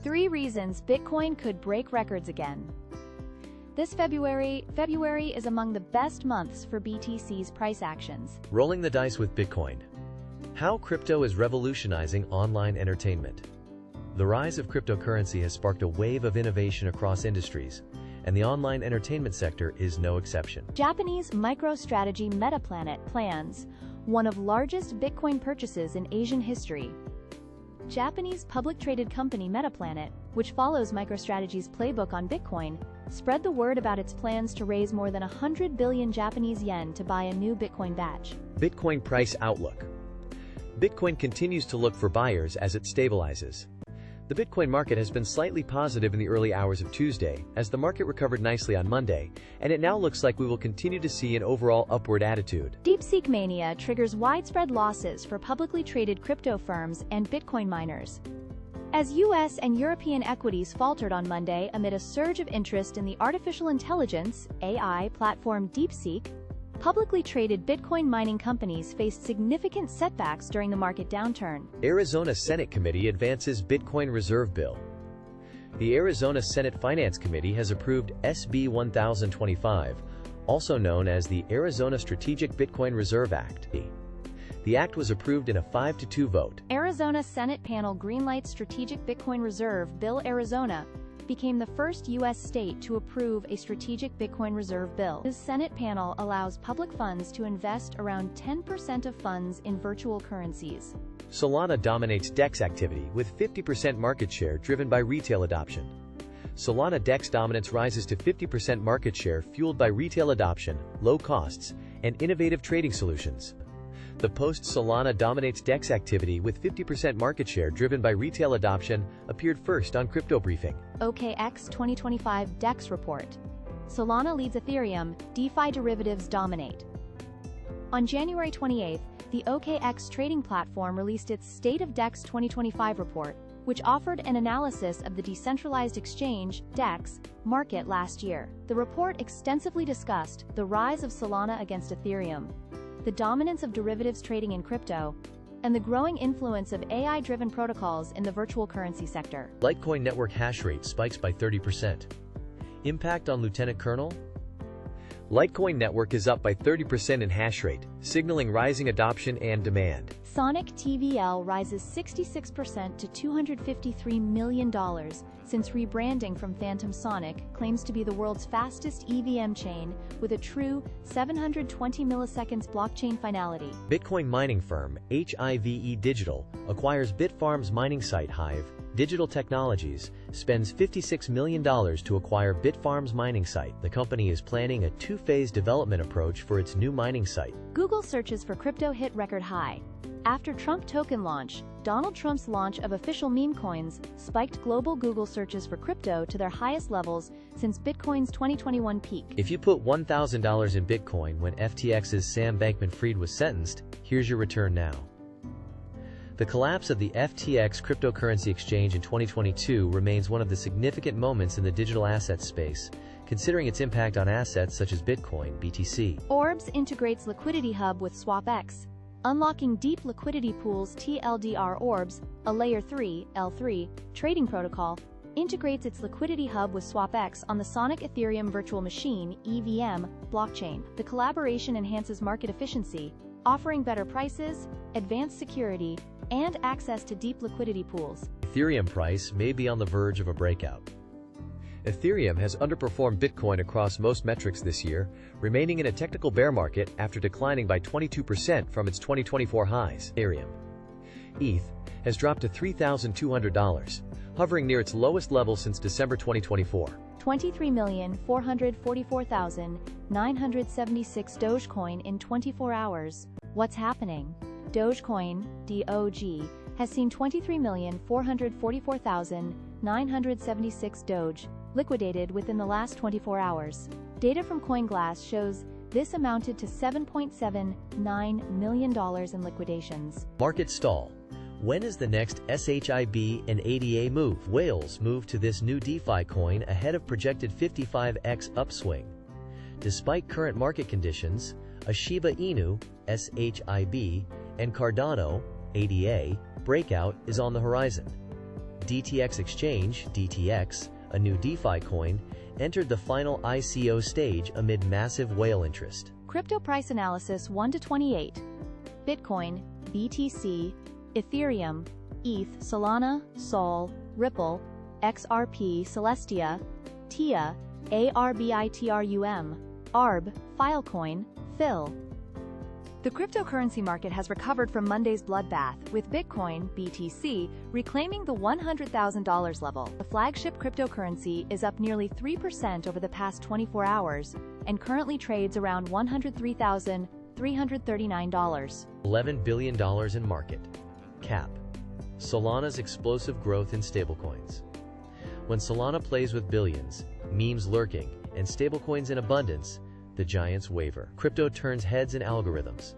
3 reasons Bitcoin could break records again. This February is among the best months for BTC's price actions. Rolling the dice with Bitcoin. How crypto is revolutionizing online entertainment. The rise of cryptocurrency has sparked a wave of innovation across industries, and the online entertainment sector is no exception. Japanese MicroStrategy Metaplanet plans one of largest Bitcoin purchases in Asian history. Japanese public-traded company Metaplanet, which follows MicroStrategy's playbook on Bitcoin, spread the word about its plans to raise more than 100 billion Japanese yen to buy a new Bitcoin batch. Bitcoin price outlook. Bitcoin continues to look for buyers as it stabilizes. The Bitcoin market has been slightly positive in the early hours of Tuesday, as the market recovered nicely on Monday, and it now looks like we will continue to see an overall upward attitude. Deepseek Mania triggers widespread losses for publicly traded crypto firms and Bitcoin miners. As US and European equities faltered on Monday amid a surge of interest in the artificial intelligence (AI) platform Deepseek, publicly traded Bitcoin mining companies faced significant setbacks during the market downturn. Arizona Senate Committee advances Bitcoin Reserve Bill. The Arizona Senate Finance Committee has approved SB 1025, also known as the Arizona Strategic Bitcoin Reserve Act. The act was approved in a 5-2 vote. Arizona Senate panel Greenlights Strategic Bitcoin Reserve Bill. Arizona became the first U.S. state to approve a strategic Bitcoin reserve bill. The Senate panel allows public funds to invest around 10% of funds in virtual currencies. Solana dominates DEX activity with 50% market share driven by retail adoption. Solana DEX dominance rises to 50% market share fueled by retail adoption, low costs, and innovative trading solutions. The post-Solana dominates DEX activity with 50% market share driven by retail adoption appeared first on Crypto Briefing. OKX 2025 DEX report. Solana leads Ethereum, DeFi derivatives dominate. On January 28, the OKX trading platform released its State of DEX 2025 report, which offered an analysis of the decentralized exchange (DEX) market last year. The report extensively discussed the rise of Solana against Ethereum, the dominance of derivatives trading in crypto, and the growing influence of AI-driven protocols in the virtual currency sector. Litecoin network hashrate spikes by 30%. Impact on Lieutenant Colonel? Litecoin network is up by 30% in hashrate, signaling rising adoption and demand. Sonic TVL rises 66% to $253 million since rebranding from Phantom Sonic, claims to be the world's fastest EVM chain with a true 720 milliseconds blockchain finality. Bitcoin mining firm HIVE Digital acquires Bitfarms mining site Hive Digital Technologies, spends $56 million to acquire Bitfarms mining site. The company is planning a 2-phase development approach for its new mining site. Google searches for crypto hit record high. After Trump token launch, Donald Trump's launch of official meme coins spiked global Google searches for crypto to their highest levels since Bitcoin's 2021 peak. If you put $1,000 in Bitcoin when FTX's Sam Bankman-Fried was sentenced, here's your return now. The collapse of the FTX cryptocurrency exchange in 2022 remains one of the significant moments in the digital assets space, considering its impact on assets such as Bitcoin, BTC. Orbs integrates Liquidity Hub with SwapX, unlocking deep liquidity pools. TLDR Orbs, a Layer 3 (L3) trading protocol, integrates its Liquidity Hub with SwapX on the Sonic Ethereum Virtual Machine (EVM) blockchain. The collaboration enhances market efficiency, offering better prices, advanced security, and access to deep liquidity pools. Ethereum price may be on the verge of a breakout. Ethereum has underperformed Bitcoin across most metrics this year, remaining in a technical bear market after declining by 22% from its 2024 highs. Ethereum ETH has dropped to $3,200, hovering near its lowest level since December 2024. 23,444,976 Dogecoin in 24 hours. What's happening? Dogecoin, DOG, has seen 23,444,976 Doge liquidated within the last 24 hours. Data from CoinGlass shows this amounted to $7.79 million in liquidations. Market stall. When is the next SHIB and ADA move? Whales move to this new DeFi coin ahead of projected 55x upswing. Despite current market conditions, a Shiba Inu, SHIB, and Cardano, ADA, breakout is on the horizon. DTX Exchange, DTX, a new DeFi coin, entered the final ICO stage amid massive whale interest. Crypto price analysis 1 to 28. Bitcoin, BTC, Ethereum, ETH, Solana, Sol, Ripple, XRP, Celestia, TIA, ARBITRUM, ARB, Filecoin, Phil. The cryptocurrency market has recovered from Monday's bloodbath, with Bitcoin, BTC, reclaiming the $100,000 level. The flagship cryptocurrency is up nearly 3% over the past 24 hours and currently trades around $103,339. $11 billion in market cap. Solana's explosive growth in stablecoins. When Solana plays with billions, memes lurking, and stablecoins in abundance, the giants waver. Crypto turns heads in algorithms.